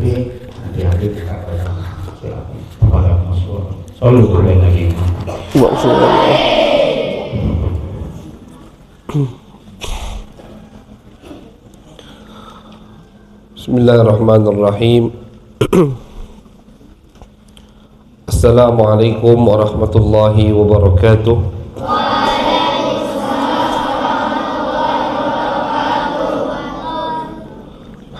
Tapi adik-adik kepada masuk selalu boleh lagi. Bismillahirrahmanirrahim. Assalamualaikum warahmatullahi wabarakatuh.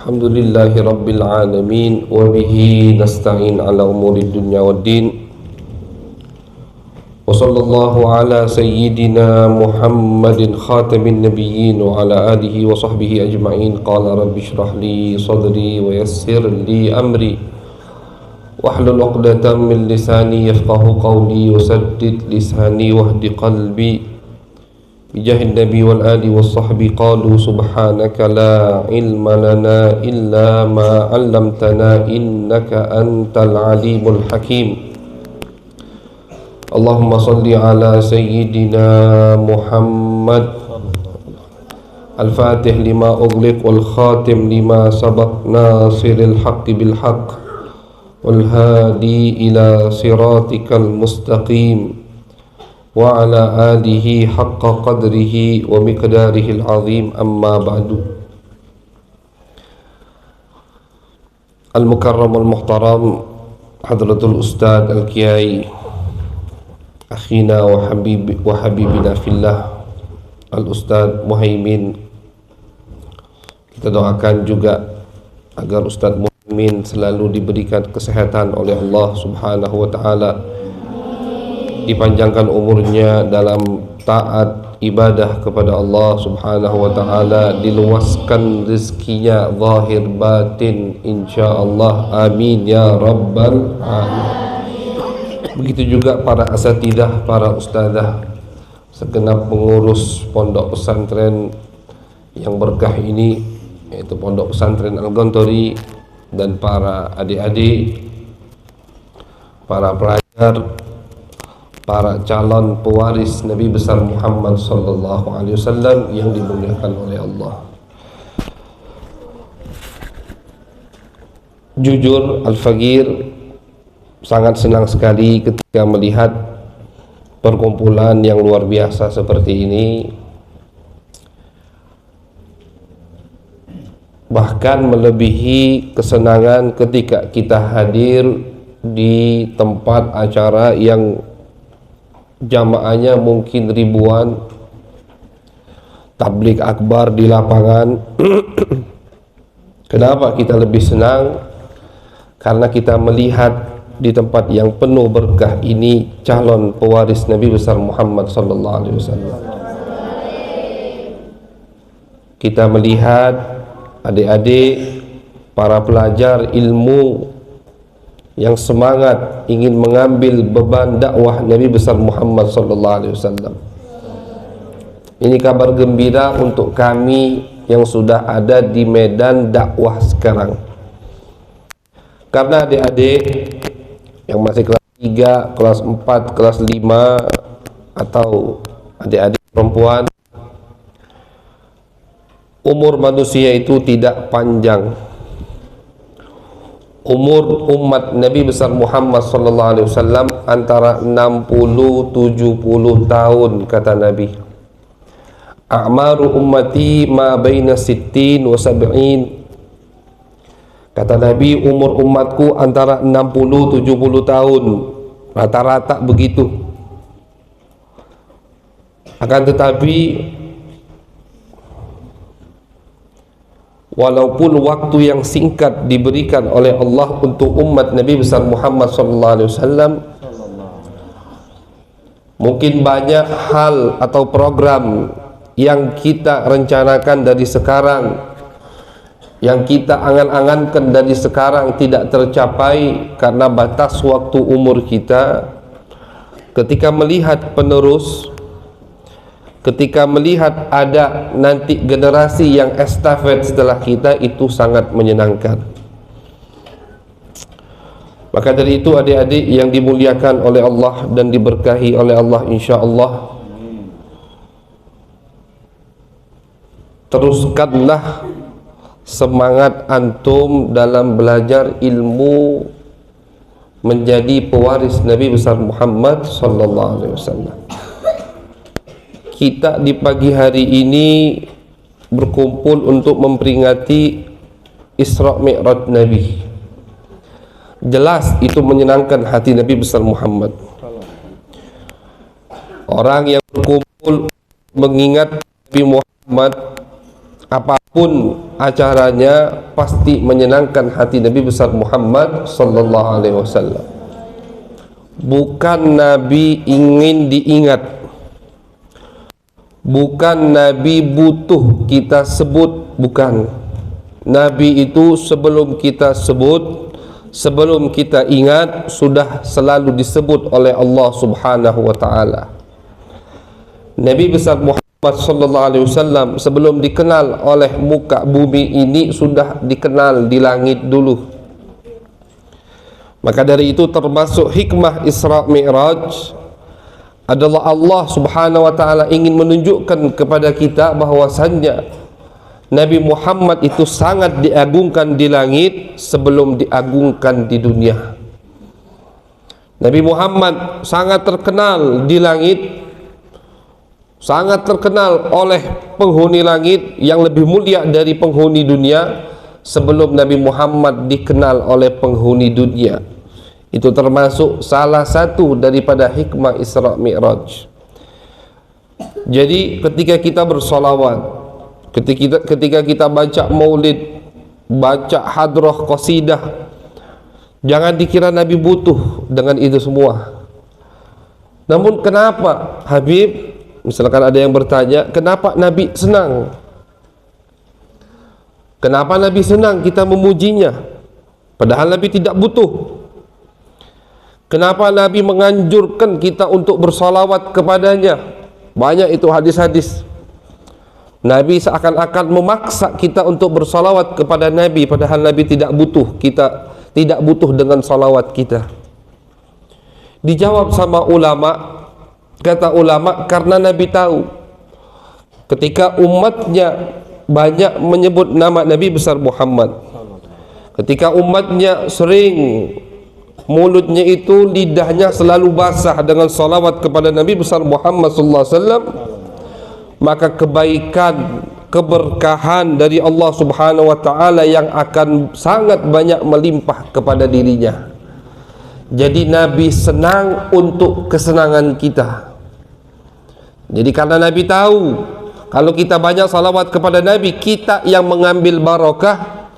Alhamdulillahi rabbil alamin wa bihi nasta'in ala umuri dunya waddin. Wa sallallahu ala sayyidina Muhammadin khatamin nabiyyin wa ala alihi wa sahbihi ajma'in. Qala rabbi shrah li sadri wa yassir li amri wahlul 'uqdatam min lisani yafqahu qawli wa saddid lisani wahdi qalbi. Bijahin nabi wal ali was sahbi qalu subhanaka la ilma lana illa ma 'allamtana innaka antal alimul hakim. Allahumma salli ala sayyidina Muhammad al-fatih lima ughliq wal khatim lima sabaq nasiril haqqi bil haqq wal hadi ila siratikal mustaqim wa ala alihi haqqa qadrihi wa miqdarihil azim. Amma ba'du. Al-mukarram al-muhtaram Hadratul Ustadz Al-Kiai akhina wa habibina fillah Al-Ustadz Muhaimin, kita doakan juga agar Ustadz Muhaimin selalu diberikan kesehatan oleh Allah Subhanahu wa ta'ala, dipanjangkan umurnya dalam taat ibadah kepada Allah Subhanahu wa ta'ala, diluaskan rezekinya zahir batin insyaallah, amin ya rabbal alamin. Begitu juga para asatidah, para ustadzah, segenap pengurus pondok pesantren yang berkah ini, yaitu pondok pesantren Al-Gontori, dan para adik-adik, para pelajar, para calon pewaris Nabi besar Muhammad sallallahu alaihi wasallam yang dimuliakan oleh Allah. Jujur Al-Faqir sangat senang sekali ketika melihat perkumpulan yang luar biasa seperti ini, bahkan melebihi kesenangan ketika kita hadir di tempat acara yang jamaahnya mungkin ribuan, tablik akbar di lapangan. Kenapa kita lebih senang? Karena kita melihat di tempat yang penuh berkah ini calon pewaris Nabi besar Muhammad sallallahu alaihi wasallam. Kita melihat adik-adik, para pelajar ilmu yang semangat ingin mengambil beban dakwah Nabi besar Muhammad sallallahu alaihi wasallam. Ini kabar gembira untuk kami yang sudah ada di medan dakwah sekarang. Karena adik-adik yang masih kelas 3, kelas 4, kelas 5, atau adik-adik perempuan, umur manusia itu tidak panjang. Umur umat Nabi besar Muhammad sallallahu alaihi wasallam antara 60-70 tahun, kata Nabi. A'maru ummati ma baina 60 wa 70. Kata Nabi, umur umatku antara 60-70 tahun, rata-rata begitu. Akan tetapi walaupun waktu yang singkat diberikan oleh Allah untuk umat Nabi besar Muhammad SAW, mungkin banyak hal atau program yang kita rencanakan dari sekarang, yang kita angan-angankan dari sekarang tidak tercapai karena batas waktu umur kita. Ketika melihat penerus, ketika melihat ada nanti generasi yang estafet setelah kita, itu sangat menyenangkan. Maka dari itu adik-adik yang dimuliakan oleh Allah dan diberkahi oleh Allah, insyaallah teruskanlah semangat antum dalam belajar ilmu menjadi pewaris Nabi besar Muhammad sallallahu alaihi wasallam. Kita di pagi hari ini berkumpul untuk memperingati Isra Mi'raj Nabi. Jelas itu menyenangkan hati Nabi besar Muhammad. Orang yang berkumpul mengingat Nabi Muhammad, apapun acaranya pasti menyenangkan hati Nabi besar Muhammad sallallahu alaihi wasallam. Bukan Nabi ingin diingat, bukan Nabi butuh kita sebut, bukan. Nabi itu sebelum kita sebut, sebelum kita ingat, sudah selalu disebut oleh Allah Subhanahu wa taala. Nabi besar Muhammad sallallahu alaihi wasallam sebelum dikenal oleh muka bumi ini sudah dikenal di langit dulu. Maka dari itu termasuk hikmah Isra Mi'raj adalah Allah Subhanahu wa taala ingin menunjukkan kepada kita bahwasannya Nabi Muhammad itu sangat diagungkan di langit sebelum diagungkan di dunia. Nabi Muhammad sangat terkenal di langit, sangat terkenal oleh penghuni langit yang lebih mulia dari penghuni dunia sebelum Nabi Muhammad dikenal oleh penghuni dunia. Itu termasuk salah satu daripada hikmah Isra Mi'raj. Jadi ketika kita bersolawat, ketika kita baca maulid, baca hadrah qasidah, jangan dikira Nabi butuh dengan itu semua. Namun kenapa Habib, misalkan ada yang bertanya, kenapa Nabi senang? Kenapa Nabi senang kita memujinya? Padahal Nabi tidak butuh. Kenapa Nabi menganjurkan kita untuk bersolawat kepadanya? Banyak itu hadis-hadis. Nabi seakan-akan memaksa kita untuk bersolawat kepada Nabi, padahal Nabi tidak butuh, kita tidak butuh dengan solawat kita. Dijawab sama ulama, kata ulama, karena Nabi tahu ketika umatnya banyak menyebut nama Nabi besar Muhammad, ketika umatnya sering mulutnya itu, lidahnya selalu basah dengan salawat kepada Nabi besar Muhammad sallallahu alaihi wasallam, maka kebaikan, keberkahan dari Allah Subhanahu wa taala yang akan sangat banyak melimpah kepada dirinya. Jadi Nabi senang untuk kesenangan kita. Jadi karena Nabi tahu kalau kita banyak salawat kepada Nabi, kita yang mengambil barakah,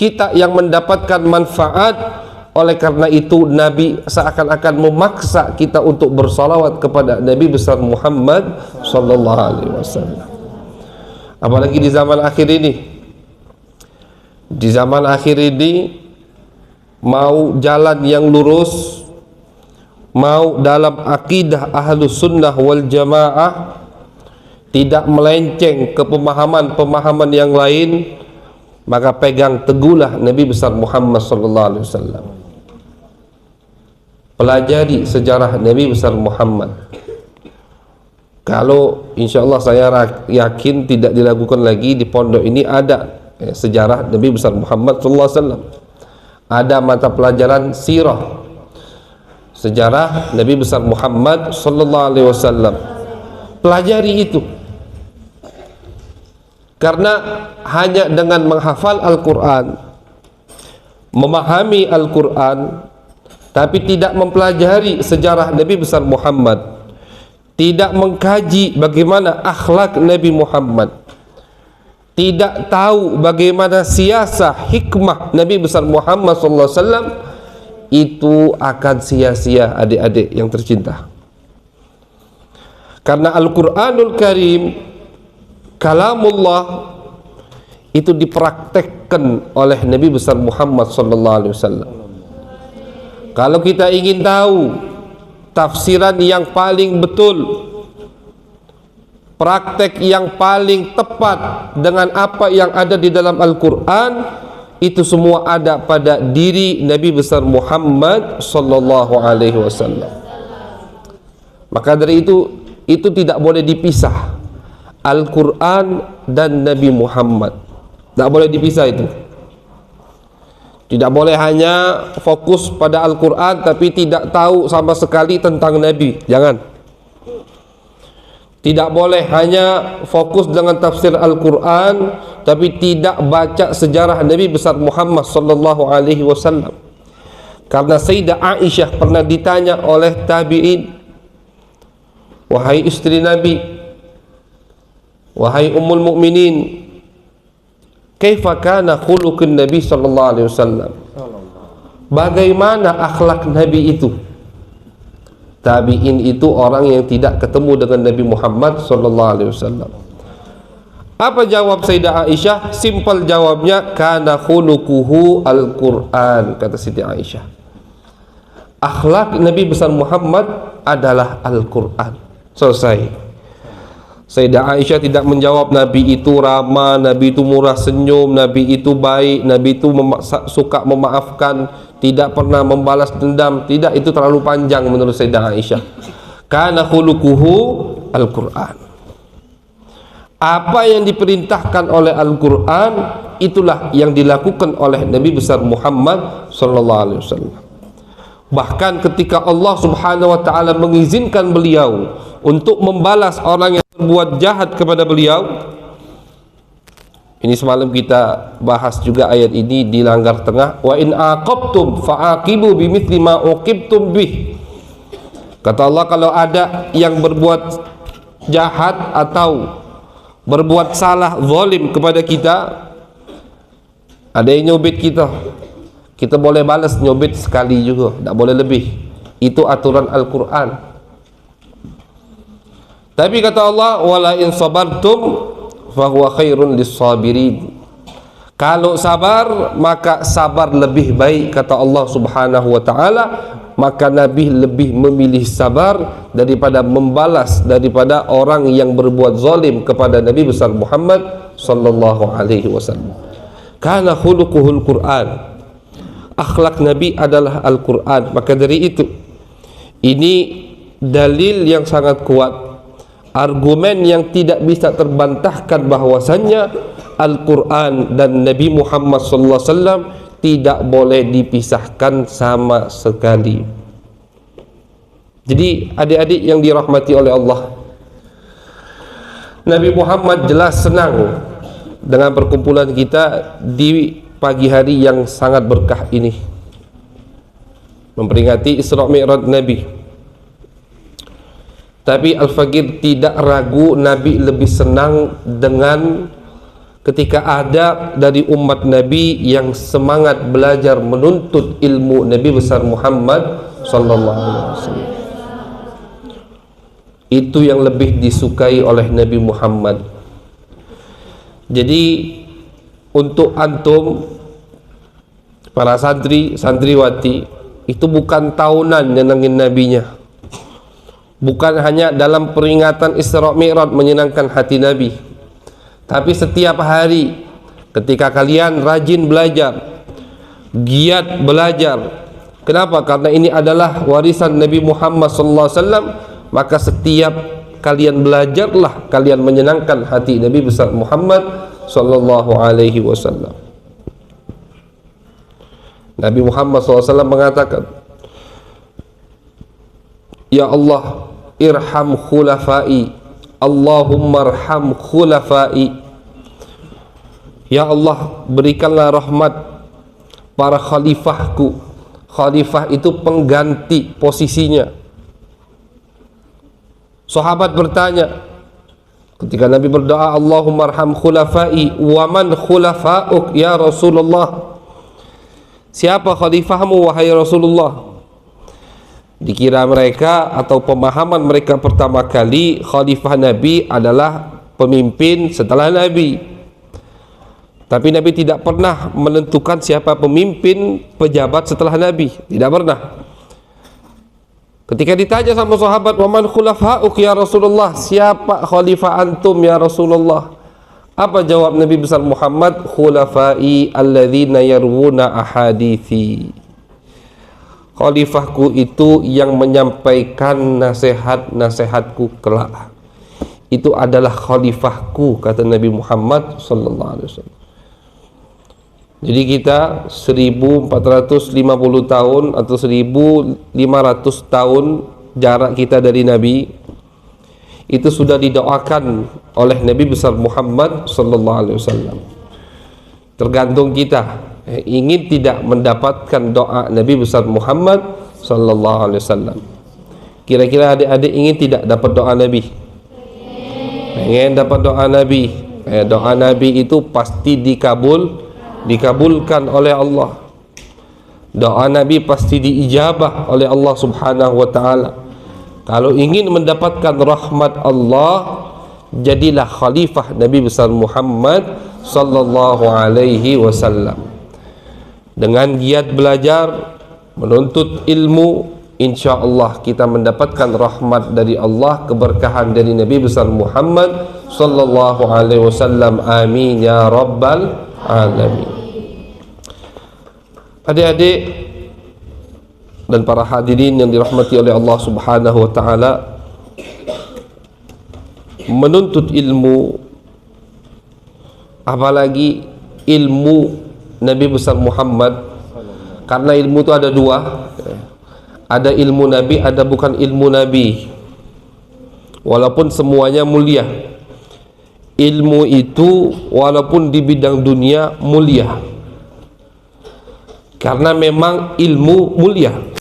kita yang mendapatkan manfaat. Oleh karena itu Nabi seakan-akan memaksa kita untuk bersalawat kepada Nabi besar Muhammad sallallahu alaihi wasallam. Apalagi di zaman akhir ini. Di zaman akhir ini mau jalan yang lurus, mau dalam akidah Ahlus Sunnah wal Jamaah, tidak melenceng ke pemahaman-pemahaman yang lain, maka pegang teguhlah Nabi besar Muhammad sallallahu alaihi wasallam. Pelajari sejarah Nabi besar Muhammad. Kalau insya Allah saya yakin tidak dilakukan lagi di pondok ini ada sejarah Nabi besar Muhammad sallallahu alaihi wasallam. Ada mata pelajaran sirah, sejarah Nabi besar Muhammad sallallahu alaihi wasallam. Pelajari itu. Karena hanya dengan menghafal Al-Quran, memahami Al-Quran, tapi tidak mempelajari sejarah Nabi besar Muhammad, tidak mengkaji bagaimana akhlak Nabi Muhammad, tidak tahu bagaimana siasah hikmah Nabi besar Muhammad SAW, itu akan sia-sia adik-adik yang tercinta. Karena Al-Quranul Karim, kalamullah, itu dipraktekkan oleh Nabi besar Muhammad SAW. Kalau kita ingin tahu tafsiran yang paling betul, praktek yang paling tepat dengan apa yang ada di dalam Al-Quran, itu semua ada pada diri Nabi besar Muhammad sallallahu alaihi wasallam. Maka dari itu tidak boleh dipisah, Al-Quran dan Nabi Muhammad. Tak boleh dipisah itu. Tidak boleh hanya fokus pada Al-Quran tapi tidak tahu sama sekali tentang Nabi. Jangan. Tidak boleh hanya fokus dengan tafsir Al-Quran tapi tidak baca sejarah Nabi besar Muhammad sallallahu alaihi wasallam. Karena Sayyidah Aisyah pernah ditanya oleh tabi'in, wahai istri Nabi, wahai ummul mukminin, kaifa kana khuluqun Nabi sallallahu alaihi wasallam? Bagaimana akhlak Nabi itu? Tabi'in itu orang yang tidak ketemu dengan Nabi Muhammad sallallahu alaihi wasallam. Apa jawab Sayyidah Aisyah? Simpel jawabnya, kana khuluquhu Al-Quran, kata Siti Aisyah. Akhlak Nabi besar Muhammad adalah Al-Quran. Selesai. Sayyidah Aisyah tidak menjawab Nabi itu ramah, Nabi itu murah senyum, Nabi itu baik, Nabi itu suka memaafkan, tidak pernah membalas dendam. Tidak, itu terlalu panjang menurut Sayyidah Aisyah. Kana khuluquhu Al-Quran. Apa yang diperintahkan oleh Al-Quran, itulah yang dilakukan oleh Nabi besar Muhammad sallallahu alaihi wasallam. Bahkan ketika Allah subhanahu wa ta'ala mengizinkan beliau untuk membalas orang yang berbuat jahat kepada beliau, ini semalam kita bahas juga ayat ini di Langgar Tengah, wa in aqabtum fa'aqibu bimithli ma uqibtum bih. Kata Allah, kalau ada yang berbuat jahat atau berbuat salah, zalim kepada kita, ada yang nyubit kita boleh balas nyubit sekali juga, tak boleh lebih. Itu aturan Al-Quran. Tapi kata Allah, wala in sabartum fahuwa khairun lis-sabirin. Kalau sabar, maka sabar lebih baik, kata Allah subhanahu wa ta'ala. Maka Nabi lebih memilih sabar daripada membalas, daripada orang yang berbuat zalim kepada Nabi besar Muhammad sallallahu alaihi wasallam. Kana khuluquhul Quran. Akhlak Nabi adalah Al-Quran. Maka dari itu, ini dalil yang sangat kuat, argumen yang tidak bisa terbantahkan bahwasannya Al-Quran dan Nabi Muhammad SAW tidak boleh dipisahkan sama sekali. Jadi adik-adik yang dirahmati oleh Allah, Nabi Muhammad jelas senang dengan perkumpulan kita di pagi hari yang sangat berkah ini, memperingati Isra Mi'raj Nabi. Tapi Al-Faqir tidak ragu Nabi lebih senang dengan ketika ada dari umat Nabi yang semangat belajar menuntut ilmu Nabi besar Muhammad sallallahu alaihi wasallam. Itu yang lebih disukai oleh Nabi Muhammad. Jadi untuk antum para santri, santriwati, itu bukan tahunan nyenengin nabinya, bukan hanya dalam peringatan Isra Mi'raj menyenangkan hati Nabi, tapi setiap hari ketika kalian rajin belajar, giat belajar. Kenapa? Karena ini adalah warisan Nabi Muhammad SAW. Maka setiap kalian belajarlah, kalian menyenangkan hati Nabi besar Muhammad sallallahu alaihi wasallam. Nabi Muhammad SAW mengatakan, ya Allah, irham khulafai, Allahumma arham khulafai. Ya Allah, berikanlah rahmat para khalifahku. Khalifah itu pengganti posisinya. Sahabat bertanya ketika Nabi berdoa, Allahumma arham khulafai, wa man khulafa'uk ya Rasulullah? Siapa khalifahmu wahai Rasulullah? Dikira mereka atau pemahaman mereka pertama kali khalifah Nabi adalah pemimpin setelah Nabi. Tapi Nabi tidak pernah menentukan siapa pemimpin pejabat setelah Nabi, tidak pernah. Ketika ditanya sama sahabat, wa man khulafa'uk ya Rasulullah? Siapa khalifah antum ya Rasulullah? Apa jawab Nabi besar Muhammad? Khulafai alladzina yarwuna ahadithi. Khalifahku itu yang menyampaikan nasihat-nasihatku kelak. Itu adalah khalifahku, kata Nabi Muhammad sallallahu alaihi wasallam. Jadi kita 1450 tahun atau 1500 tahun jarak kita dari Nabi, itu sudah didoakan oleh Nabi besar Muhammad sallallahu alaihi wasallam. Tergantung kita ingin tidak mendapatkan doa Nabi besar Muhammad sallallahu alaihi wasallam. Kira-kira adik-adik ingin tidak dapat doa Nabi? Ingin dapat doa Nabi? Doa Nabi itu pasti dikabulkan oleh Allah. Doa Nabi pasti diijabah oleh Allah Subhanahu wa taala. Kalau ingin mendapatkan rahmat Allah, jadilah khalifah Nabi besar Muhammad sallallahu alaihi wasallam. Dengan giat belajar, menuntut ilmu, insyaallah kita mendapatkan rahmat dari Allah, keberkahan dari Nabi besar Muhammad sallallahu alaihi wasallam. Amin ya rabbal alamin. Adik-adik dan para hadirin yang dirahmati oleh Allah Subhanahu wa taala, menuntut ilmu, apalagi ilmu Nabi besar Muhammad, karena ilmu itu ada dua, ada ilmu Nabi, ada bukan ilmu Nabi. Walaupun semuanya mulia, ilmu itu walaupun di bidang dunia mulia, karena memang ilmu mulia.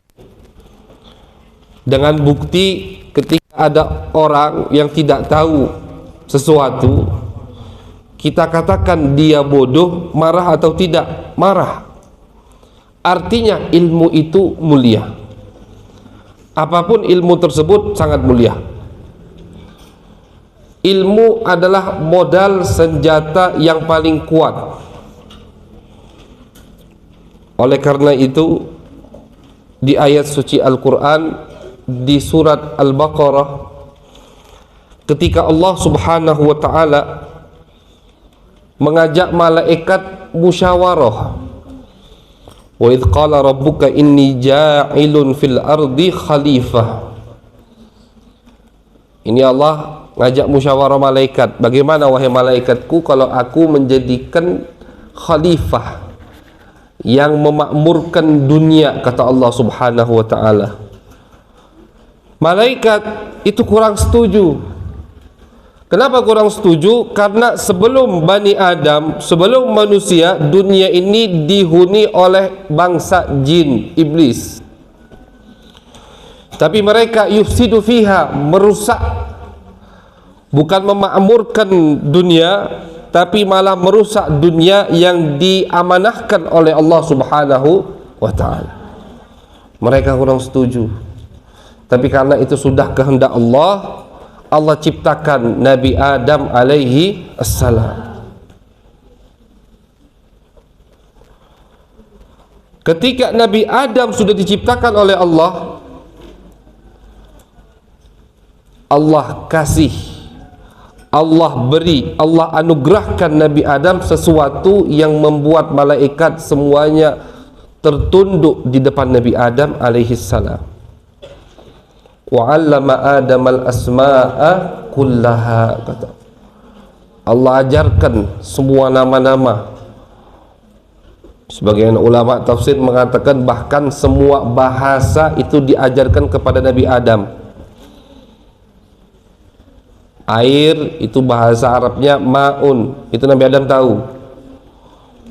Dengan bukti ketika ada orang yang tidak tahu sesuatu, kita katakan dia bodoh, marah atau tidak? Marah. Artinya ilmu itu mulia. Apapun ilmu tersebut sangat mulia. Ilmu adalah modal senjata yang paling kuat. Oleh karena itu, di ayat suci Al-Quran di surat Al-Baqarah, ketika Allah Subhanahu wa ta'ala mengajak malaikat musyawarah, wa idh qala rabbuka inni ja'ilun fil ardi khalifah. Ini Allah ngajak musyawarah malaikat, bagaimana wahai malaikatku kalau aku menjadikan khalifah yang memakmurkan dunia, kata Allah Subhanahu wa ta'ala. Malaikat itu kurang setuju. Kenapa kurang setuju? Karena sebelum Bani Adam, sebelum manusia, dunia ini dihuni oleh bangsa jin, iblis. Tapi mereka yufsidu fiha, merusak, bukan memakmurkan dunia, tapi malah merusak dunia yang diamanahkan oleh Allah Subhanahu wa ta'ala. Mereka kurang setuju. Tapi karena itu sudah kehendak Allah, Allah ciptakan Nabi Adam alaihi assalam. Ketika Nabi Adam sudah diciptakan oleh Allah, Allah kasih, Allah beri, Allah anugerahkan Nabi Adam sesuatu yang membuat malaikat semuanya tertunduk di depan Nabi Adam alaihi salam. Wa 'allama Adam al-asma'a kullaha, kata Allah ajarkan semua nama-nama. Sebagian ulama tafsir mengatakan bahkan semua bahasa itu diajarkan kepada Nabi Adam. Air itu bahasa Arabnya ma'un, itu Nabi Adam tahu.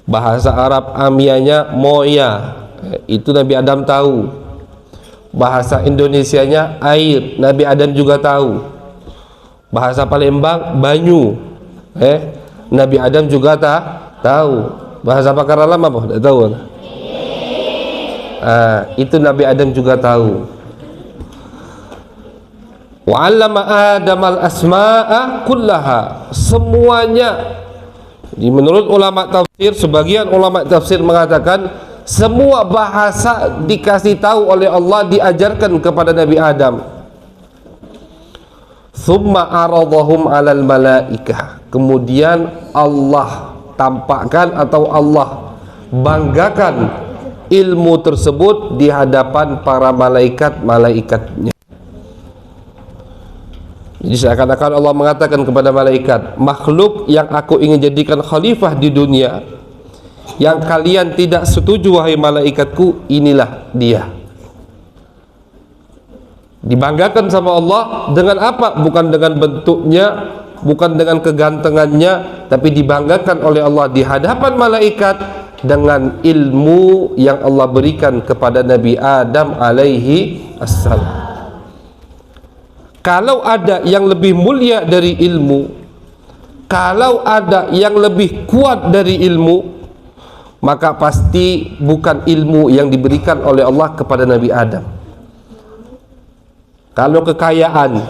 Bahasa Arab amianya moya, itu Nabi Adam tahu. Bahasa Indonesianya air, Nabi Adam juga tahu. Bahasa Palembang banyu, Nabi Adam juga tahu. Bahasa Pakaralam apa? Tidak tahu. Itu Nabi Adam juga tahu. Wa 'allama Adam al-asma'a kullaha, semuanya. Menurut ulama tafsir, sebagian ulama tafsir mengatakan semua bahasa dikasih tahu oleh Allah, diajarkan kepada Nabi Adam. Thumma aradahum 'alal malaikah, kemudian Allah tampakkan atau Allah banggakan ilmu tersebut di hadapan para malaikat-malaikatnya. Jadi seakan-akan Allah mengatakan kepada malaikat, makhluk yang aku ingin jadikan khalifah di dunia, yang kalian tidak setuju wahai malaikatku, inilah dia. Dibanggakan sama Allah dengan apa? Bukan dengan bentuknya, bukan dengan kegantengannya, tapi dibanggakan oleh Allah di hadapan malaikat dengan ilmu yang Allah berikan kepada Nabi Adam alaihi assalam. Kalau ada yang lebih mulia dari ilmu, kalau ada yang lebih kuat dari ilmu, maka pasti bukan ilmu yang diberikan oleh Allah kepada Nabi Adam. Kalau kekayaan,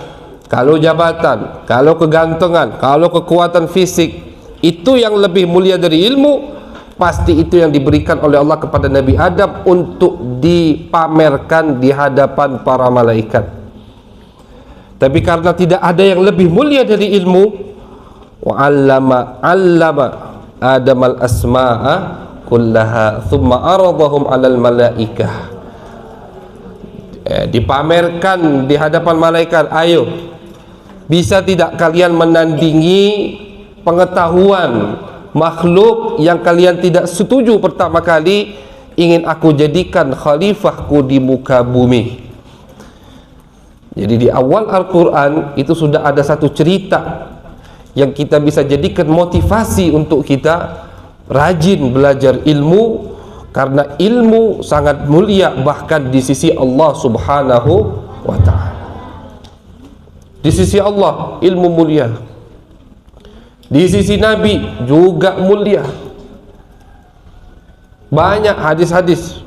kalau jabatan, kalau kegantengan, kalau kekuatan fisik itu yang lebih mulia dari ilmu, pasti itu yang diberikan oleh Allah kepada Nabi Adam untuk dipamerkan di hadapan para malaikat. Tapi karena tidak ada yang lebih mulia dari ilmu, wa 'allama Adam al-asma'a kullaha thumma aradahum 'alal malaikah. Dipamerkan di hadapan malaikat, ayo, bisa tidak kalian menandingi pengetahuan makhluk yang kalian tidak setuju pertama kali ingin aku jadikan khalifahku di muka bumi. Jadi di awal Al-Quran itu sudah ada satu cerita yang kita bisa jadikan motivasi untuk kita rajin belajar ilmu, karena ilmu sangat mulia bahkan di sisi Allah Subhanahu wa ta'ala. Di sisi Allah ilmu mulia, di sisi Nabi juga mulia. Banyak hadis-hadis.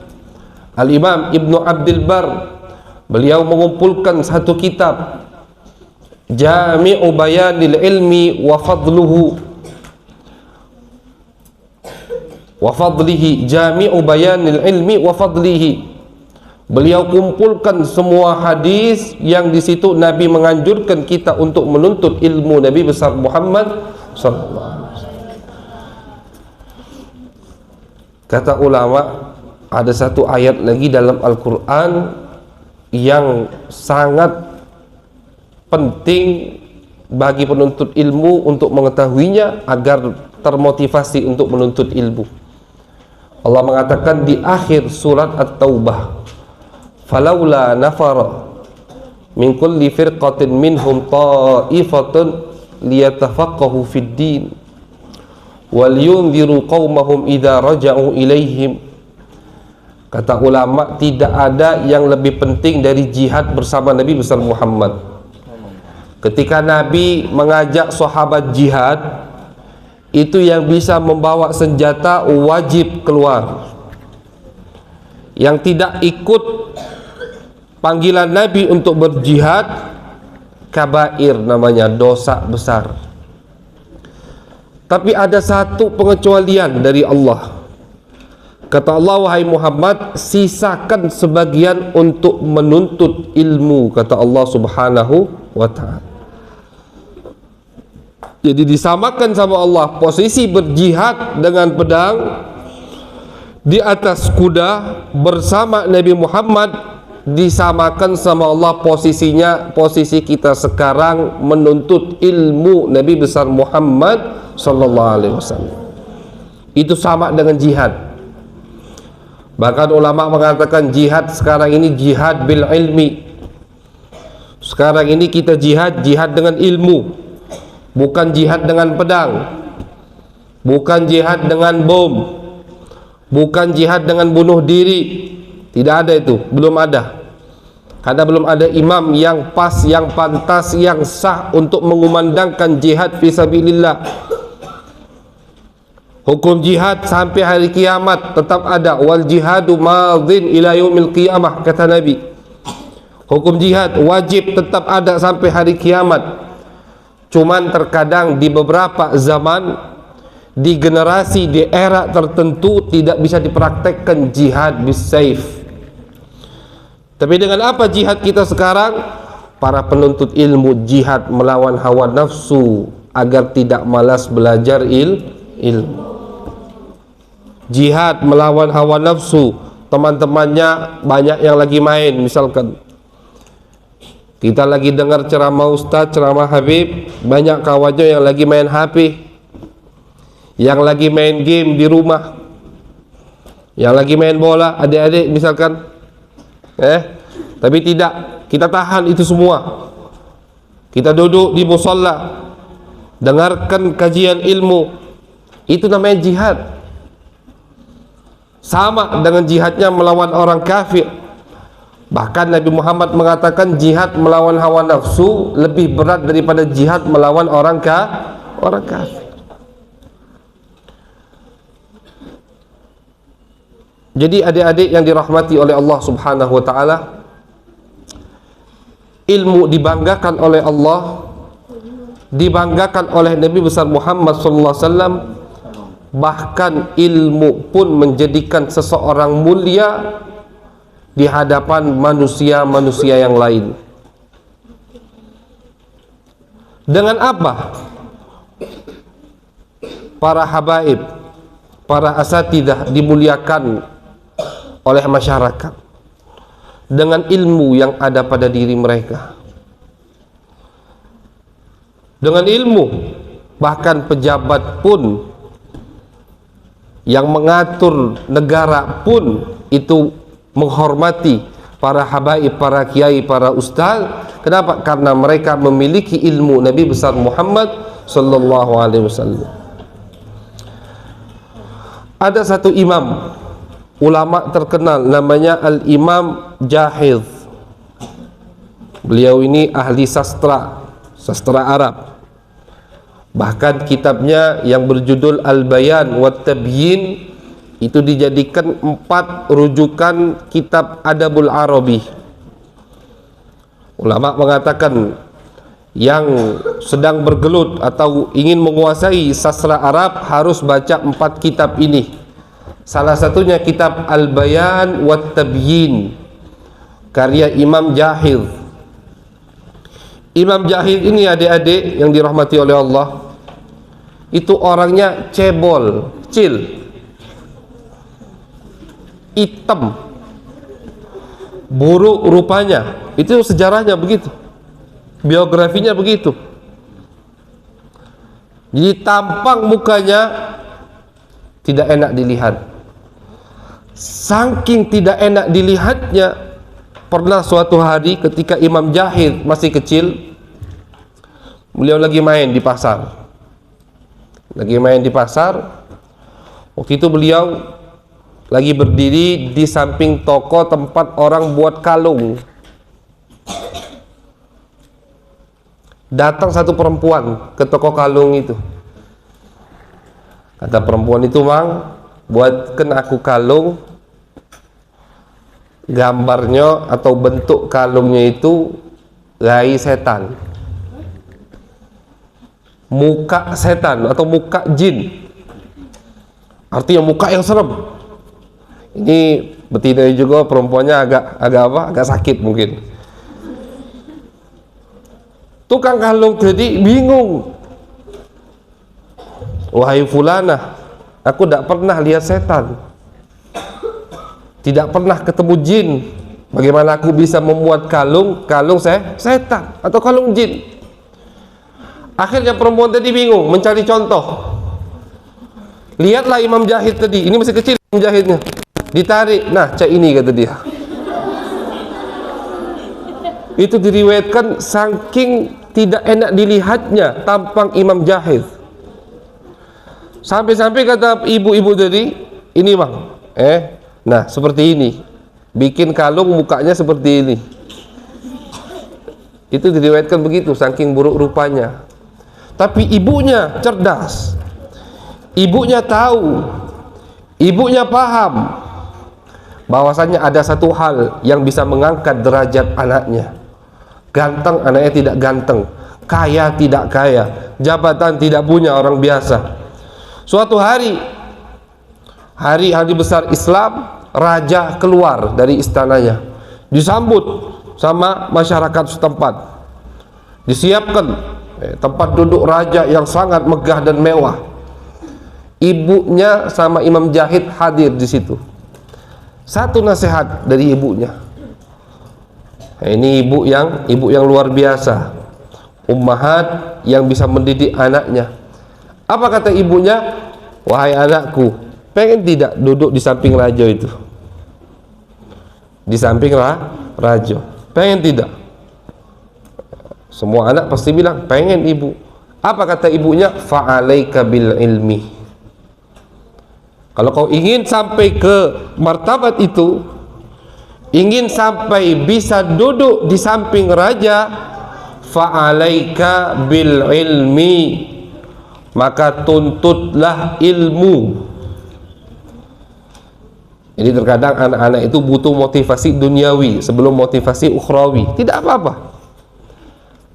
Al-Imam Ibnu Abdul Bar, beliau mengumpulkan satu kitab, Jami'u Bayanil Ilmi wa Fadluhu wa Fadlihi, Jami'u Bayanil Ilmi wa Fadlihi. Beliau kumpulkan semua hadis yang di situ Nabi menganjurkan kita untuk menuntut ilmu Nabi besar Muhammad sallallahu alaihi wasallam. Kata ulama, ada satu ayat lagi dalam Al-Quran yang sangat penting bagi penuntut ilmu untuk mengetahuinya agar termotivasi untuk menuntut ilmu. Allah mengatakan di akhir surat At-Taubah, falaula nafara min kulli firqatin minhum ta'ifatun liyatafaqahu fid din wal yunziru qaumahum idza raja'u ilaihim. Kata ulama, tidak ada yang lebih penting dari jihad bersama Nabi besar Muhammad. Ketika Nabi mengajak sahabat jihad, itu yang bisa membawa senjata wajib keluar. Yang tidak ikut panggilan Nabi untuk berjihad, kabair namanya, dosa besar. Tapi ada satu pengecualian dari Allah. Kata Allah, wahai Muhammad, sisakan sebagian untuk menuntut ilmu, kata Allah Subhanahu wa ta'ala. Jadi disamakan sama Allah posisi berjihad dengan pedang di atas kuda bersama Nabi Muhammad, disamakan sama Allah posisinya, posisi kita sekarang menuntut ilmu Nabi besar Muhammad sallallahu alaihi wasallam. Itu sama dengan jihad. Bahkan ulama mengatakan jihad sekarang ini jihad bil ilmi. Sekarang ini kita jihad dengan ilmu, bukan jihad dengan pedang, bukan jihad dengan bom, bukan jihad dengan bunuh diri. Tidak ada itu, belum ada. Karena belum ada imam yang pas, yang pantas, yang sah untuk mengumandangkan jihad fisabilillah. Hukum jihad sampai hari kiamat tetap ada. Wal jihadu madhin ila yaumil qiyamah, kata Nabi. Hukum jihad wajib tetap ada sampai hari kiamat. Cuman terkadang di beberapa zaman, di generasi, di era tertentu tidak bisa dipraktekkan jihad bisaif. Tapi dengan apa jihad kita sekarang? Para penuntut ilmu jihad melawan hawa nafsu agar tidak malas belajar ilmu. Jihad melawan hawa nafsu, teman-temannya banyak yang lagi main. Misalkan kita lagi dengar ceramah ustaz, ceramah Habib, banyak kawannya yang lagi main HP, yang lagi main game di rumah. Yang lagi main bola, adik-adik misalkan, tapi tidak, kita tahan itu semua. Kita duduk di musalla, dengarkan kajian ilmu, itu namanya jihad. Sama dengan jihadnya melawan orang kafir. Bahkan Nabi Muhammad mengatakan jihad melawan hawa nafsu lebih berat daripada jihad melawan orang kafir. Jadi adik-adik yang dirahmati oleh Allah Subhanahu wa taala, ilmu dibanggakan oleh Allah, dibanggakan oleh Nabi besar Muhammad sallallahu alaihi wasallam. Bahkan ilmu pun menjadikan seseorang mulia di hadapan manusia-manusia yang lain. Dengan apa? Para habaib, para asatidah dimuliakan oleh masyarakat dengan ilmu yang ada pada diri mereka. Dengan ilmu, bahkan pejabat pun yang mengatur negara pun itu menghormati para habaib, para kiai, para ustaz. Kenapa? Karena mereka memiliki ilmu Nabi besar Muhammad sallallahu alaihi wasallam. Ada satu imam, ulama terkenal, namanya Al-Imam Jahiz. Beliau ini ahli sastra Arab. Bahkan kitabnya yang berjudul Al-Bayan wa Tabyin itu dijadikan 4 rujukan kitab Adabul Arabi. Ulama mengatakan yang sedang bergelut atau ingin menguasai sastra Arab harus baca 4 kitab ini. Salah satunya kitab Al-Bayan wa Tabyin karya Imam Jahiz. Imam Jahiz ini adik-adik yang dirahmati oleh Allah, itu orangnya cebol, kecil, hitam, buruk rupanya. Itu sejarahnya begitu, biografinya begitu. Jadi tampang mukanya tidak enak dilihat. Saking tidak enak dilihatnya, pernah suatu hari ketika Imam Jahiz masih kecil, beliau lagi main di pasar. Waktu itu beliau lagi berdiri di samping toko tempat orang buat kalung. Datang satu perempuan ke toko kalung itu. Kata perempuan itu, "Mang, buatkan aku kalung." Gambarnya atau bentuk kalungnya itu rai setan, muka setan atau muka jin, artinya muka yang serem. Ini betina juga, perempuannya agak sakit mungkin. Tukang kalung tadi bingung. "Wahai fulana, aku tidak pernah lihat setan, tidak pernah ketemu jin. Bagaimana aku bisa membuat kalung setan atau kalung jin?" Akhirnya perempuan tadi bingung, mencari contoh. Lihatlah Imam Jahiz tadi, ini masih kecil Imam Jahiznya. Ditarik, nah cak ini, kata dia. Itu diriwayatkan saking tidak enak dilihatnya tampang Imam Jahiz. Sampai-sampai kata ibu-ibu tadi, "Ini Bang, nah seperti ini, bikin kalung mukanya seperti ini." Itu diriwayatkan begitu, saking buruk rupanya. Tapi ibunya cerdas, ibunya tahu, ibunya paham bahwasannya ada satu hal yang bisa mengangkat derajat anaknya. Ganteng anaknya tidak ganteng, kaya tidak kaya, jabatan tidak punya orang biasa. Suatu hari besar Islam, raja keluar dari istananya, disambut sama masyarakat setempat, disiapkan tempat duduk raja yang sangat megah dan mewah. Ibunya sama Imam Jahiz hadir di situ. Satu nasihat dari ibunya. Ini ibu yang luar biasa, ummahat yang bisa mendidik anaknya. Apa kata ibunya? "Wahai anakku, Pengen tidak duduk di samping raja itu? Di samping raja. Pengen tidak? Semua anak pasti bilang pengen ibu. Apa kata ibunya? Fa'alaika bil ilmi. Kalau kau ingin sampai ke martabat itu, ingin sampai bisa duduk di samping raja, fa'alaika bil ilmi, maka tuntutlah ilmu. Jadi terkadang anak-anak itu butuh motivasi duniawi sebelum motivasi ukhrawi. Tidak apa-apa.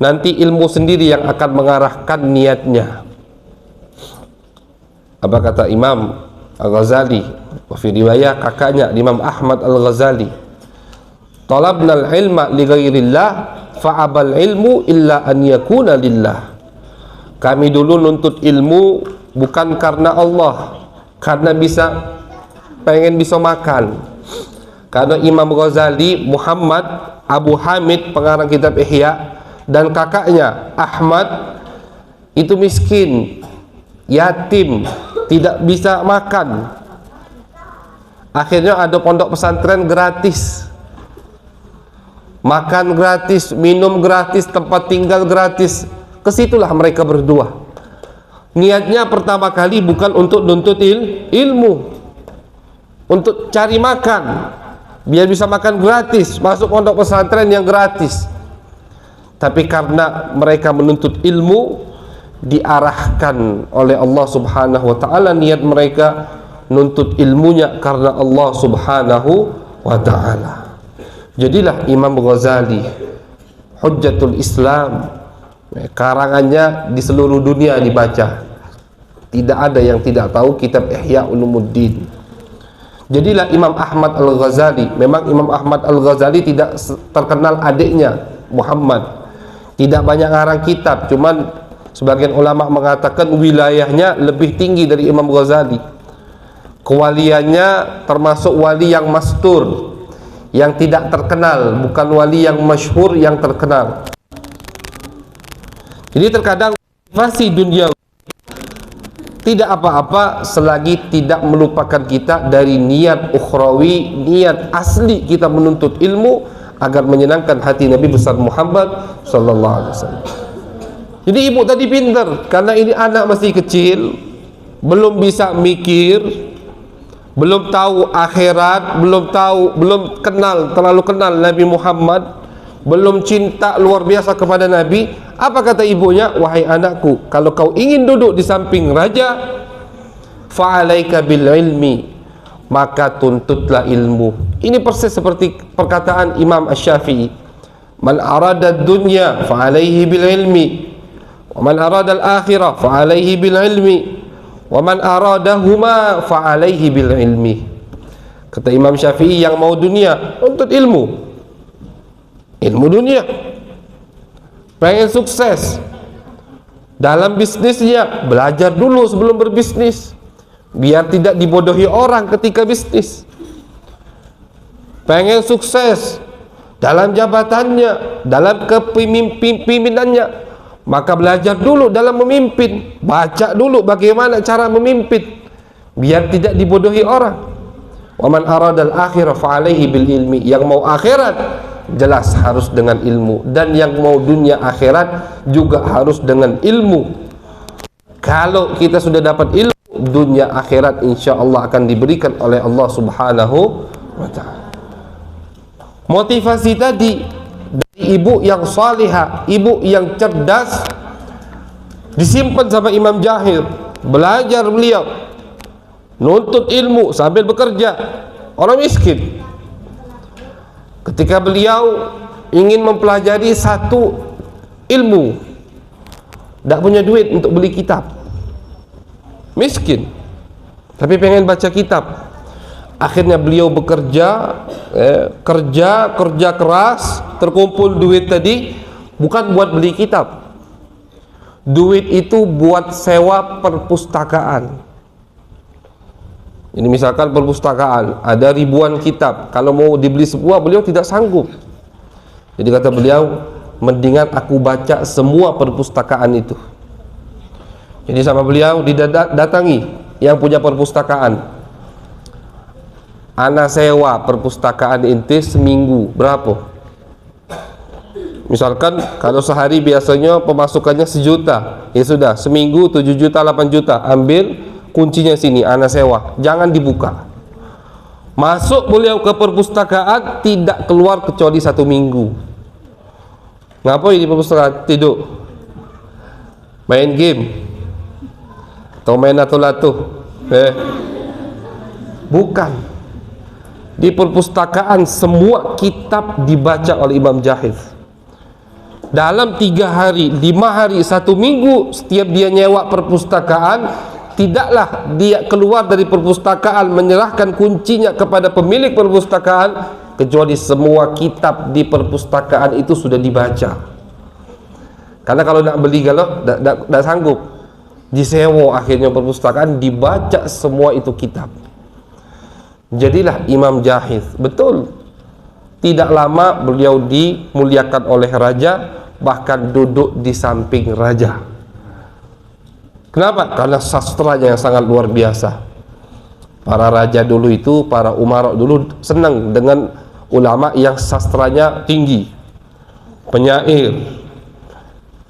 Nanti ilmu sendiri yang akan mengarahkan niatnya. Apa kata Imam Al-Ghazali? Wa fi riwayah kakaknya Imam Ahmad Al-Ghazali, talabnal ilma li ghairillah fa'abal ilmu illa an yakuna lillah. Kami dulu nuntut ilmu bukan karena Allah, karena pengen bisa makan. Karena Imam Ghazali Muhammad Abu Hamid pengarang kitab Ihya dan kakaknya Ahmad itu miskin, yatim, tidak bisa makan. Akhirnya ada pondok pesantren gratis, makan gratis, minum gratis, tempat tinggal gratis. Kesitulah mereka berdua. Niatnya pertama kali bukan untuk nuntut ilmu, untuk cari makan, biar bisa makan gratis, masuk pondok pesantren yang gratis. Tapi karena mereka menuntut ilmu, diarahkan oleh Allah Subhanahu wa ta'ala, niat mereka nuntut ilmunya karena Allah Subhanahu wa ta'ala. Jadilah Imam Ghazali Hujjatul Islam, karangannya di seluruh dunia dibaca. Tidak ada yang tidak tahu kitab Ihya Ulumuddin. Jadilah Imam Ahmad Al-Ghazali. Memang Imam Ahmad Al-Ghazali tidak terkenal adiknya Muhammad, tidak banyak ngarang kitab, cuman sebagian ulama mengatakan wilayahnya lebih tinggi dari Imam Ghazali. Kewaliannya termasuk wali yang mastur, yang tidak terkenal, bukan wali yang masyhur yang terkenal. Jadi terkadang motivasi dunia tidak apa-apa selagi tidak melupakan kita dari niat ukhrawi, niat asli kita menuntut ilmu agar menyenangkan hati Nabi besar Muhammad sallallahu alaihi wasallam. Jadi ibu tadi pintar, karena ini anak masih kecil, belum bisa mikir, belum tahu akhirat, belum terlalu kenal Nabi Muhammad, belum cinta luar biasa kepada Nabi. Apa kata ibunya? Wahai anakku, kalau kau ingin duduk di samping raja, fa'alaika bil ilmi, maka tuntutlah ilmu. Ini persis seperti perkataan Imam Asy-Syafi'i, man arada dunya fa'alaihi bil ilmi, wa man arada al-akhirah fa'alaihi bil ilmi, wa man aradahuma fa'alaihi bil ilmi. Kata Imam Syafi'i, yang mau dunia tuntut ilmu, ilmu dunia. Pengen sukses dalam bisnisnya, belajar dulu sebelum berbisnis, biar tidak dibodohi orang ketika bisnis. Pengen sukses dalam jabatannya, dalam kepemimpinannya, maka belajar dulu dalam memimpin, baca dulu bagaimana cara memimpin, biar tidak dibodohi orang. Wa man aradal akhirah fa'alaihi bil ilmi. Yang mau akhirat jelas harus dengan ilmu, dan yang mau dunia akhirat juga harus dengan ilmu. Kalau kita sudah dapat ilmu, dunia akhirat insya Allah akan diberikan oleh Allah Subhanahu wa ta'ala. Motivasi tadi dari ibu yang salihah, ibu yang cerdas, disimpan sama Imam Jahil. Belajar beliau, nuntut ilmu sambil bekerja, orang miskin. Ketika beliau ingin mempelajari satu ilmu, tidak punya duit untuk beli kitab, miskin, tapi pengen baca kitab. Akhirnya beliau bekerja, kerja keras, terkumpul duit tadi, bukan buat beli kitab. Duit itu buat sewa perpustakaan. Ini misalkan perpustakaan, ada ribuan kitab, kalau mau dibeli semua beliau tidak sanggup. Jadi kata beliau, mendingan aku baca semua perpustakaan itu. Jadi sama beliau didatangi yang punya perpustakaan, ana sewa perpustakaan inti seminggu, berapa? Misalkan kalau sehari biasanya pemasukannya 1 juta, ya sudah seminggu 7 juta 8 juta, ambil kuncinya sini, ana sewa, jangan dibuka. Masuk beliau ke perpustakaan, tidak keluar kecuali 1 minggu. Ngapain di perpustakaan? Tidur, main game, atau main lato-lato? Bukan. Di perpustakaan semua kitab dibaca oleh Imam Jahiz. Dalam 3 hari, 5 hari, 1 minggu, setiap dia nyewa perpustakaan, tidaklah dia keluar dari perpustakaan menyerahkan kuncinya kepada pemilik perpustakaan kecuali semua kitab di perpustakaan itu sudah dibaca. Karena kalau nak beli galau tidak sanggup, disewa akhirnya perpustakaan, dibaca semua itu kitab. Jadilah Imam Jahiz. Betul, tidak lama beliau dimuliakan oleh raja, bahkan duduk di samping raja. Kenapa? Karena sastranya yang sangat luar biasa. Para raja dulu itu, para umara dulu senang dengan ulama yang sastranya tinggi, penyair,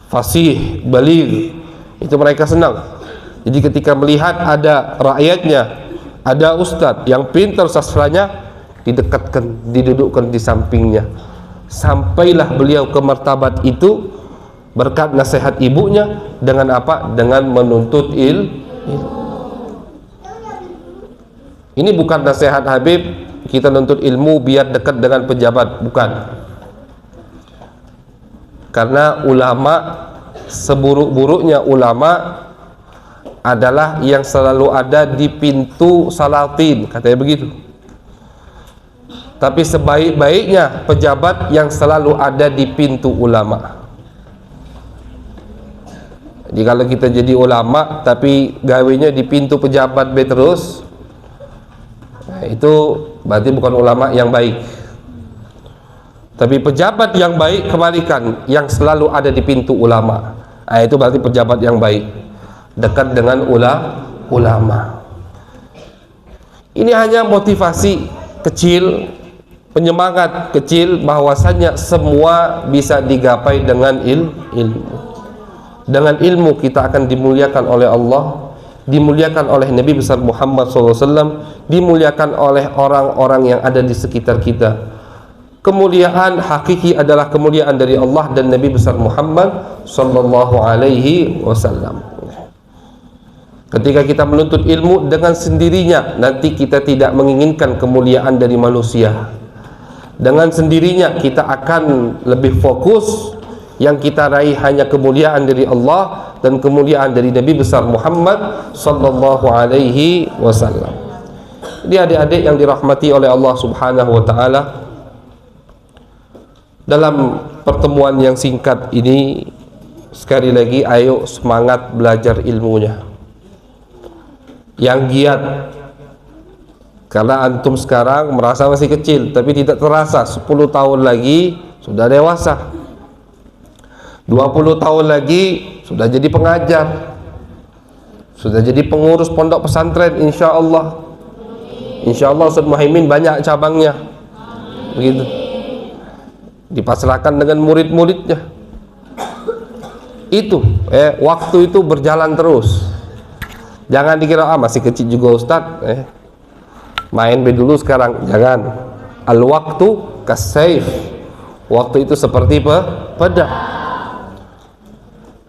fasih, baligh, itu mereka senang. Jadi ketika melihat ada rakyatnya, ada ustadz yang pintar sastranya, didekatkan, didudukkan di sampingnya. Sampailah beliau ke martabat itu berkat nasihat ibunya. Dengan apa? Dengan menuntut ilmu. Ini bukan nasihat Habib kita nuntut ilmu biar dekat dengan pejabat, bukan. Karena ulama, seburuk-buruknya ulama adalah yang selalu ada di pintu salatin, katanya begitu. Tapi sebaik-baiknya pejabat yang selalu ada di pintu ulama. Jadi kalau kita jadi ulama tapi gawenya di pintu pejabat terus, nah, itu berarti bukan ulama yang baik. Tapi pejabat yang baik kebalikan, yang selalu ada di pintu ulama, nah, itu berarti pejabat yang baik, dekat dengan ulama. Ini hanya motivasi kecil, penyemangat kecil bahwasannya semua bisa digapai dengan ilmu. Dengan ilmu kita akan dimuliakan oleh Allah, dimuliakan oleh Nabi besar Muhammad SAW, dimuliakan oleh orang-orang yang ada di sekitar kita. Kemuliaan hakiki adalah kemuliaan dari Allah dan Nabi besar Muhammad SAW. Ketika kita menuntut ilmu dengan sendirinya, nanti kita tidak menginginkan kemuliaan dari manusia. Dengan sendirinya kita akan lebih fokus, yang kita raih hanya kemuliaan dari Allah dan kemuliaan dari Nabi besar Muhammad sallallahu alaihi wasallam. Jadi adik-adik yang dirahmati oleh Allah Subhanahu wa taala, dalam pertemuan yang singkat ini sekali lagi ayo semangat belajar ilmunya. Yang giat, karena antum sekarang merasa masih kecil tapi tidak terasa 10 tahun lagi sudah dewasa. 20 tahun lagi sudah jadi pengajar, sudah jadi pengurus pondok pesantren, insya Allah. Insya Allah Ustaz Muhaimin banyak cabangnya, begitu. Dipasrahkan dengan murid-muridnya. Itu, waktu itu berjalan terus. Jangan dikira masih kecil juga Ustaz, main dulu sekarang. Jangan. Al-waktu kas-saif. Waktu itu seperti pedang.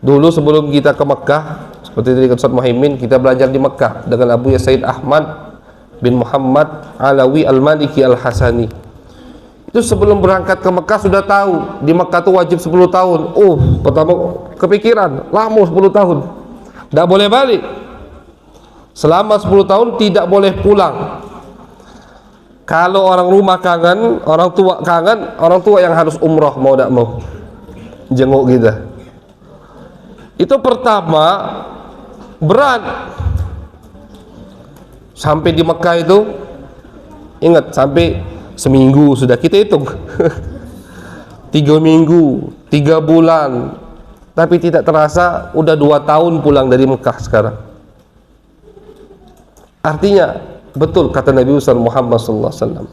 Dulu sebelum kita ke Mekah, seperti tadi Ustaz Muhaimin, kita belajar di Mekah dengan Abu Said Ahmad bin Muhammad Alawi Al-Maliki Al-Hasani. Itu sebelum berangkat ke Mekah sudah tahu di Mekah itu wajib 10 tahun. Pertama kepikiran, lama 10 tahun, tidak boleh balik. Selama 10 tahun tidak boleh pulang. Kalau orang rumah kangen, orang tua kangen, orang tua yang harus umroh mau tidak mau jenguk kita. Itu pertama berat. Sampai di Mekah itu ingat, sampai seminggu sudah kita hitung 3 minggu, 3 bulan, tapi tidak terasa udah 2 tahun pulang dari Mekah sekarang. Artinya Betul kata Nabi Muhammad SAW.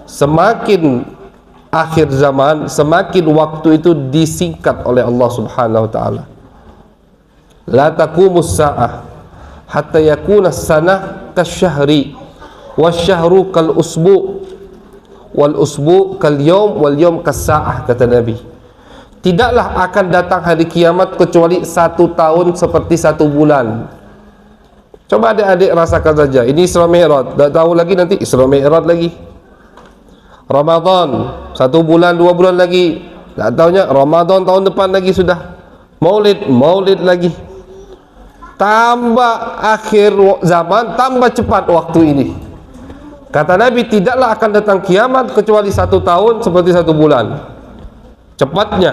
Semakin akhir zaman, semakin waktu itu disingkat oleh Allah Subhanahu wa taala. La taqumus sa'ah hatta yakuna as-sanah kasyahri wasyahru kal usbu wal usbu kal yaum wal yaum kas-sa'ah, kata Nabi. Tidaklah akan datang hari kiamat kecuali 1 tahun seperti 1 bulan. Coba adik-adik rasakan saja. Ini Isra Mi'raj, tak tahu lagi nanti Isra Mi'raj lagi. Ramadan 1 bulan 2 bulan lagi, tak tahunya Ramadan tahun depan lagi sudah. Maulid lagi. Tambah akhir zaman, tambah cepat waktu ini. Kata Nabi, tidaklah akan datang kiamat kecuali 1 tahun seperti 1 bulan. Cepatnya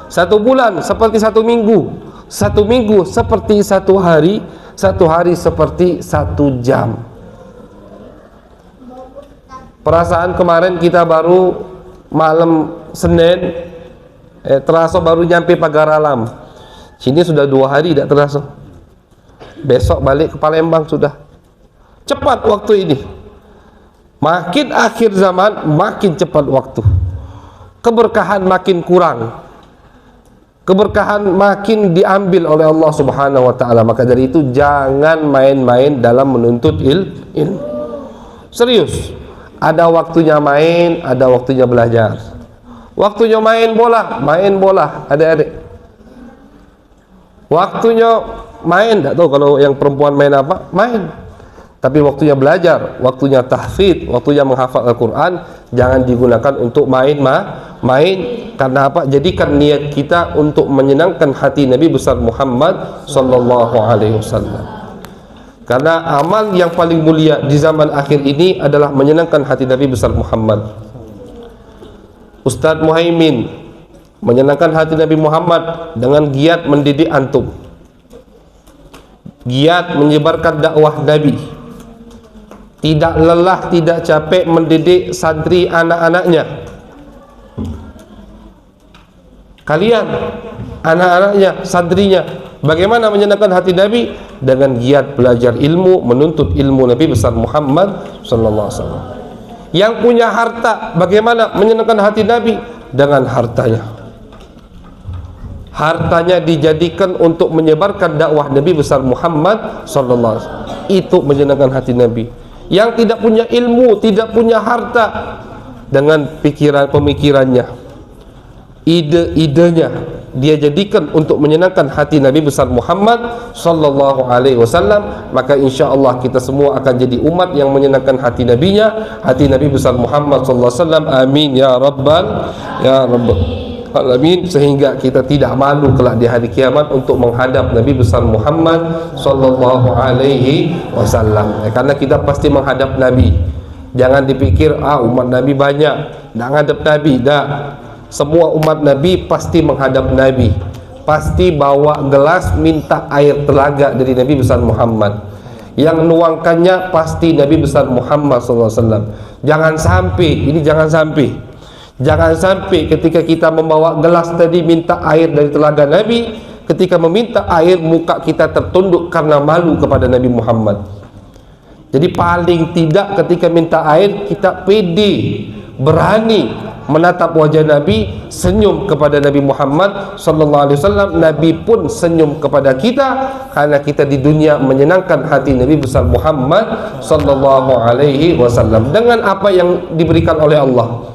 1 bulan seperti 1 minggu, 1 minggu seperti 1 hari, 1 hari seperti 1 jam. Perasaan kemarin kita baru malam Senin, terasa baru nyampe Pagar Alam. Sini sudah 2 hari tidak terasa. Besok balik ke Palembang sudah. Cepat waktu ini. Makin akhir zaman, makin cepat waktu. Keberkahan makin kurang. Keberkahan makin diambil oleh Allah Subhanahu wa taala. Maka dari itu jangan main-main dalam menuntut ilmu. Serius. Ada waktunya main, ada waktunya belajar. Waktunya main bola, adik-adik. Waktunya main, tak tahu kalau yang perempuan main apa, main. Tapi waktunya belajar, waktunya tahfidz, waktunya menghafal Al-Quran, jangan digunakan untuk main. Karena apa? Jadikan niat kita untuk menyenangkan hati Nabi besar Muhammad sallallahu alaihi wasallam. Karena amal yang paling mulia di zaman akhir ini adalah menyenangkan hati Nabi besar Muhammad. Ustadz Muhaimin menyenangkan hati Nabi Muhammad dengan giat mendidik antum, giat menyebarkan dakwah Nabi, tidak lelah, tidak capek mendidik santri anak-anaknya. Kalian anak-anaknya, santrinya, bagaimana menyenangkan hati Nabi? Dengan giat belajar ilmu, menuntut ilmu Nabi besar Muhammad sallallahu alaihi wasallam. Yang punya harta, bagaimana menyenangkan hati Nabi? Dengan hartanya. Hartanya dijadikan untuk menyebarkan dakwah Nabi besar Muhammad sallallahu alaihi wasallam. Itu menyenangkan hati Nabi. Yang tidak punya ilmu, tidak punya harta, dengan pemikirannya, ide-idenya dia jadikan untuk menyenangkan hati Nabi besar Muhammad sallallahu alaihi wasallam, maka insyaallah kita semua akan jadi umat yang menyenangkan hati nabinya, hati Nabi besar Muhammad sallallahu alaihi wasallam. Amin ya rabbal alamin. Sehingga kita tidak malu kelak di hari kiamat untuk menghadap Nabi besar Muhammad sallallahu alaihi wasallam. Karena kita pasti menghadap Nabi. Jangan dipikir umat Nabi banyak nak ngadap Nabi. Dah. Semua umat Nabi pasti menghadap Nabi, pasti bawa gelas minta air telaga dari Nabi besar Muhammad. Yang nuangkannya pasti Nabi besar Muhammad SAW. Jangan sampai ketika kita membawa gelas tadi minta air dari telaga Nabi, ketika meminta air muka kita tertunduk karena malu kepada Nabi Muhammad. Jadi paling tidak ketika minta air kita pede, berani menatap wajah Nabi, senyum kepada Nabi Muhammad sallallahu alaihi wasallam. Nabi pun senyum kepada kita karena kita di dunia menyenangkan hati Nabi besar Muhammad sallallahu alaihi wasallam dengan apa yang diberikan oleh Allah.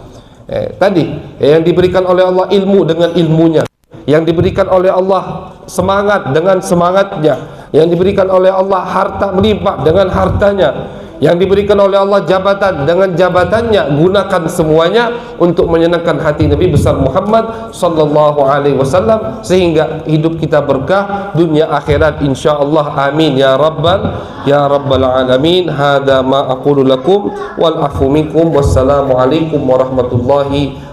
Yang diberikan oleh Allah ilmu dengan ilmunya, yang diberikan oleh Allah semangat dengan semangatnya, yang diberikan oleh Allah harta melimpah dengan hartanya, yang diberikan oleh Allah jabatan dengan jabatannya. Gunakan semuanya untuk menyenangkan hati Nabi besar Muhammad sallallahu alaihi wasallam sehingga hidup kita berkah dunia akhirat insyaallah. Amin ya rabbal alamin. Hada ma aqulu lakum wal afu minkum. Wassalamu alaikum warahmatullahi